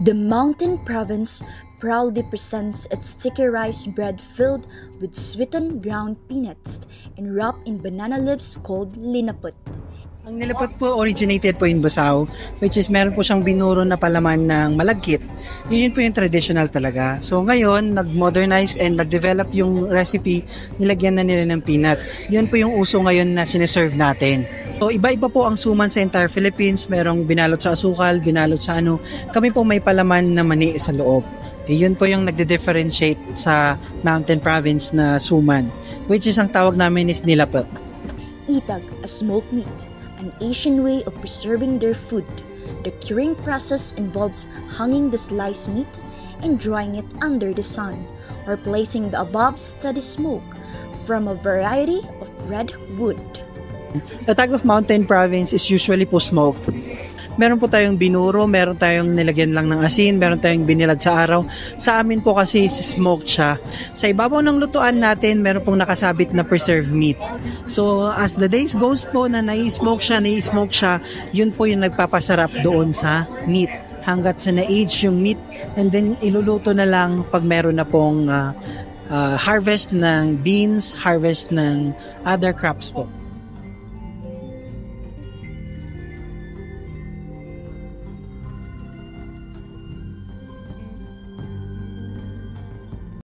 The mountain province proudly presents its sticky rice bread filled with sweetened ground peanuts and wrapped in banana leaves called linaput. Ang nilapot po originated po in Busao, which is meron po siyang binuro na palaman ng malagkit. Yun po yung traditional talaga. So ngayon, nag-modernize and nag-develop yung recipe, nilagyan na nila ng peanut. Yun po yung uso ngayon na sineserve natin. So iba-iba po ang suman sa entire Philippines. Merong binalot sa asukal, binalot sa ano. Kami po may palaman na mani sa loob. Yun po yung nagde-differentiate sa mountain province na suman, which is ang tawag namin is nilapot. Itag, a smoked meat, an Asian way of preserving their food. The curing process involves hanging the sliced meat and drying it under the sun, or placing the above steady smoke from a variety of red wood. The tag of mountain province is usually po smoked. Meron po tayong binuro, meron tayong nilagyan lang ng asin, meron tayong binilad sa araw. Sa amin po kasi smoked siya. Sa ibabaw ng lutuan natin, meron pong nakasabit na preserved meat. So as the days goes po na nai-smoke siya, yun po yung nagpapasarap doon sa meat. Hanggat sa na-age yung meat, and then iluluto na lang pag meron na pong harvest ng beans, harvest ng other crops po.